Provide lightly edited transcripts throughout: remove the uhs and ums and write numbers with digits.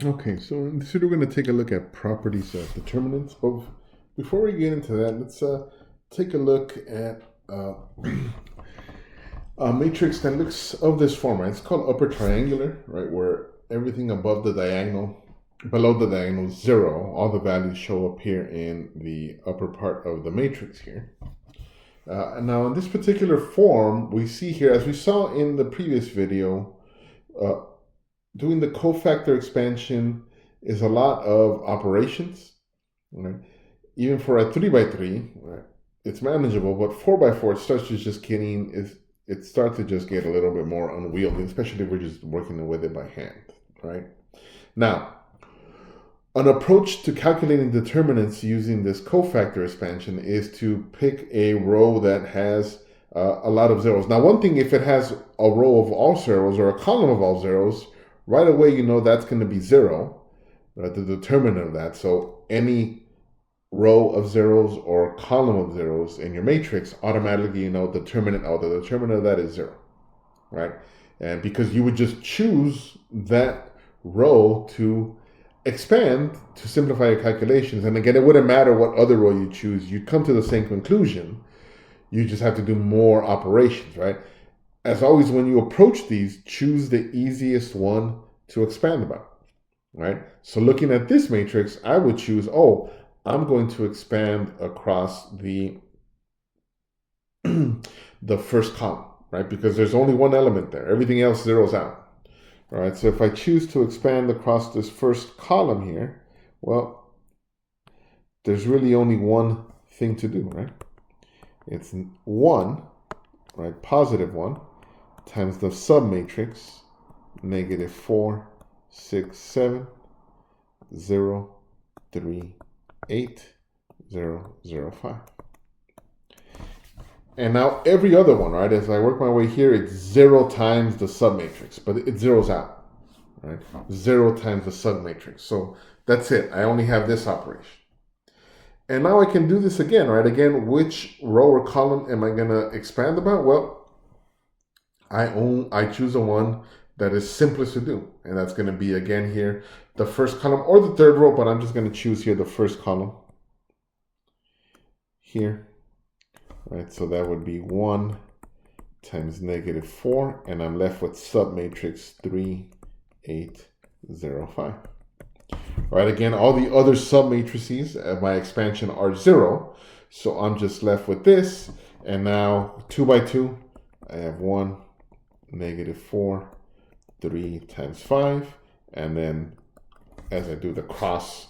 Okay, so in this video we're going to take a look at properties of determinants. But before we get into that, let's take a look at a matrix that looks of this form. Right? It's called upper triangular, right? Where everything above the diagonal, below the diagonal is 0. All the values show up here in the upper part of the matrix here. And now in this particular form, we see here, as we saw in the previous video, doing the cofactor expansion is a lot of operations. Right? Even for a 3x3, right, it's manageable, but 4x4 it starts to just get a little bit more unwieldy, especially if we're just working with it by hand, right? Now, an approach to calculating determinants using this cofactor expansion is to pick a row that has a lot of zeros. Now, one thing, if it has a row of all zeros or a column of all zeros, right away you know that's going to be 0, right, the determinant of that. So any row of zeros or column of zeros in your matrix, automatically you know the determinant of that is 0, right? And because you would just choose that row to expand to simplify your calculations. And again, it wouldn't matter what other row you choose, you'd come to the same conclusion. You just have to do more operations, right? As always, when you approach these, choose the easiest one to expand about, right? So looking at this matrix, I would choose, I'm going to expand across the the first column, right? Because there's only one element there. Everything else zeroes out. All right, so if I choose to expand across this first column here, well, there's really only one thing to do, right? It's 1, right, positive 1, times the submatrix, negative 4, 6, 7, 0, 3, 8, 0, 0, 5. And now every other one, right, as I work my way here, it's 0 times the submatrix, but it zeroes out, right? 0 times the submatrix. So that's it. I only have this operation. And now I can do this again, right? Again, which row or column am I going to expand about? Well, I choose the one that is simplest to do. And that's going to be, again, here, the first column or the third row, but I'm just going to choose here the first column here. Right, so that would be 1 times negative 4, and I'm left with submatrix 3, 8, 0, 5. Right, again, all the other submatrices of my expansion are 0, so I'm just left with this, and now 2 by 2, I have 1, negative 4, 3 times 5, and then as I do the cross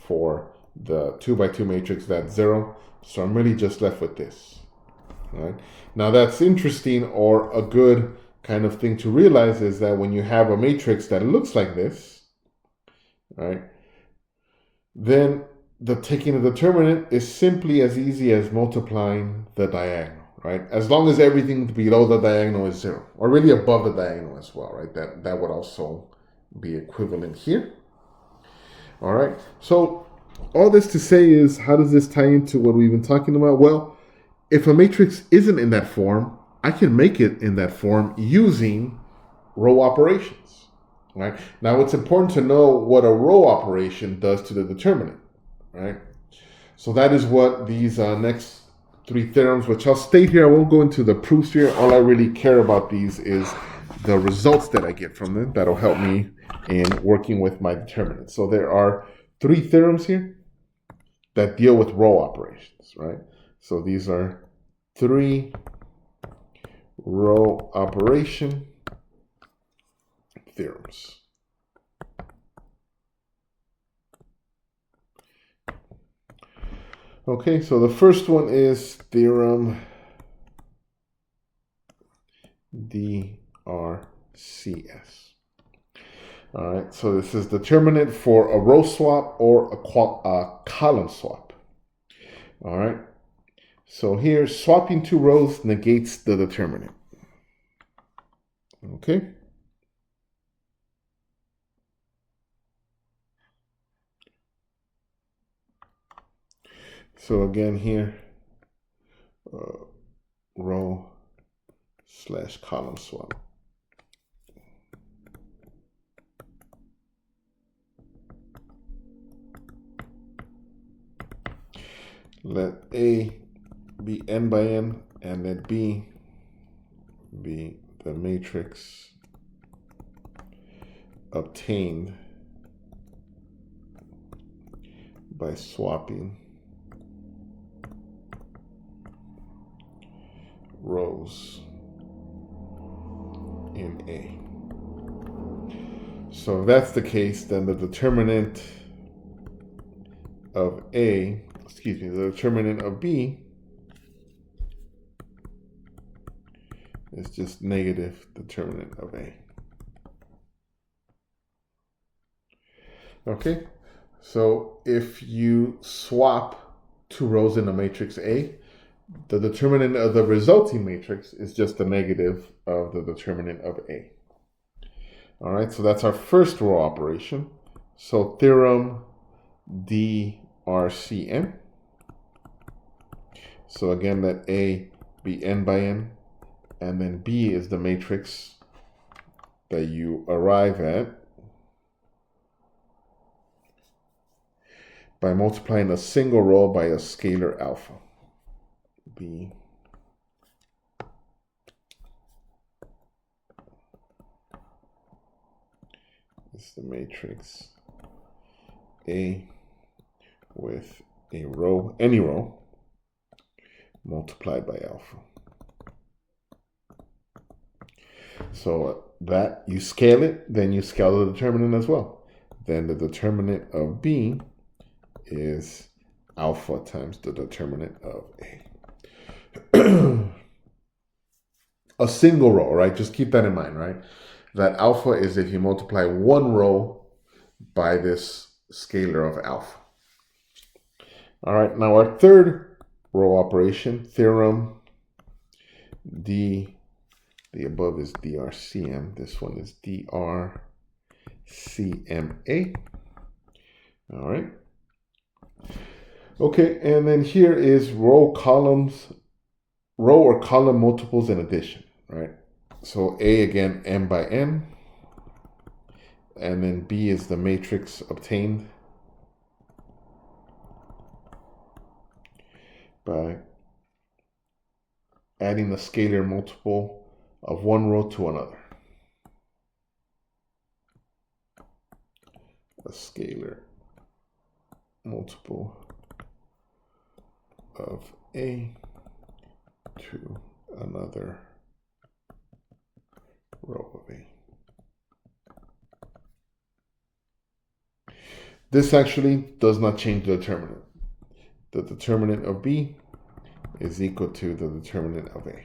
for the 2 by 2 matrix, that's 0, so I'm really just left with this. Right? Now that's interesting, or a good kind of thing to realize is that when you have a matrix that looks like this, right, then taking the determinant is simply as easy as multiplying the diagonal, right? As long as everything below the diagonal is 0, or really above the diagonal as well, right? That would also be equivalent here. All right, so all this to say is, how does this tie into what we've been talking about? Well, if a matrix isn't in that form, I can make it in that form using row operations. Right? Now, it's important to know what a row operation does to the determinant. Right? So that is what these next 3 theorems, which I'll state here, I won't go into the proofs here. All I really care about these is the results that I get from them. That'll help me in working with my determinant. So there are 3 theorems here that deal with row operations. Right? So these are 3 row operation theorems. Okay, so the first one is theorem DRCS. All right, so this is determinant for a row swap or a column swap. All right. So here, swapping 2 rows negates the determinant. Okay. So again here, row / column swap. let A be n by n, and let B be the matrix obtained by swapping rows in A. So if that's the case, then the determinant of the determinant of B is just negative determinant of A. Okay, so if you swap two rows in a matrix A, the determinant of the resulting matrix is just the negative of the determinant of A. All right, so that's our first row operation. So theorem DRCN. So again, let A be n by n, and then B is the matrix that you arrive at by multiplying a single row by a scalar alpha. B is the matrix A with a row, any row, multiplied by alpha. So that you scale it, then you scale the determinant as well. Then the determinant of B is alpha times the determinant of A. A single row, right? Just keep that in mind, right? That alpha is if you multiply one row by this scalar of alpha. All right, now our third row operation, theorem D, the above is DRCM, this one is DRCMA. All right. Okay, and then here is row or column multiples in addition, right? So A again, n by n, and then B is the matrix obtained by adding a scalar multiple of one row to another. A scalar multiple of A to another row of A. This actually does not change the determinant. The determinant of B is equal to the determinant of A.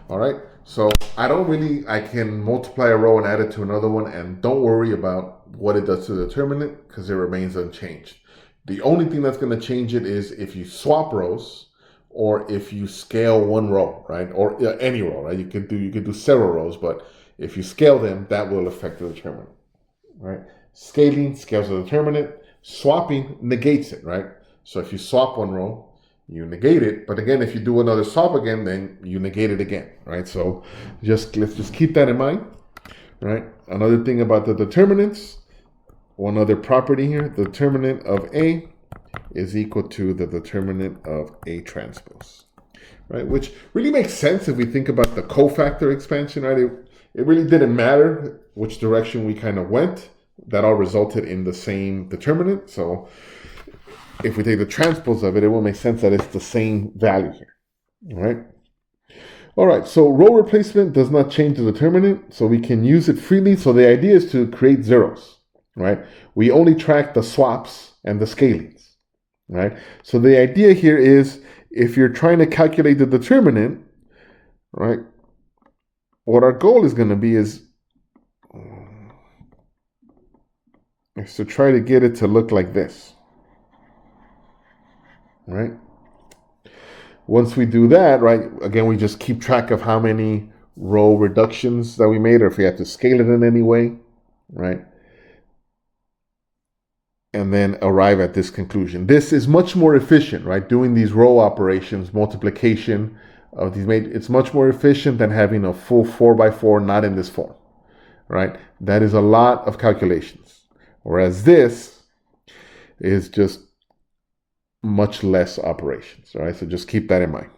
All right, so I can multiply a row and add it to another one, and don't worry about what it does to the determinant because it remains unchanged. The only thing that's going to change it is if you swap rows or if you scale one row, right? Or any row, right? You could do several rows, but if you scale them, that will affect the determinant, right? Scaling scales the determinant. Swapping negates it, right? So if you swap one row, you negate it. But again, if you do another swap again, then you negate it again, right? So let's just keep that in mind, right? Another thing about the determinants, one other property here, the determinant of A is equal to the determinant of A transpose, right? Which really makes sense if we think about the cofactor expansion, right? It really didn't matter which direction we kind of went. That all resulted in the same determinant. So if we take the transpose of it, it will make sense that it's the same value here, all right? All right, so row replacement does not change the determinant, so we can use it freely. So the idea is to create zeros, right? We only track the swaps and the scalings, right? So the idea here is if you're trying to calculate the determinant, right, what our goal is going to be is to try to get it to look like this, right? Once we do that, right, again, we just keep track of how many row reductions that we made, or if we have to scale it in any way, right? And then arrive at this conclusion. This is much more efficient, right? Doing these row operations, multiplication of these, it's much more efficient than having a full 4x4 not in this form, right? That is a lot of calculations. Whereas this is just much less operations. All right, so just keep that in mind.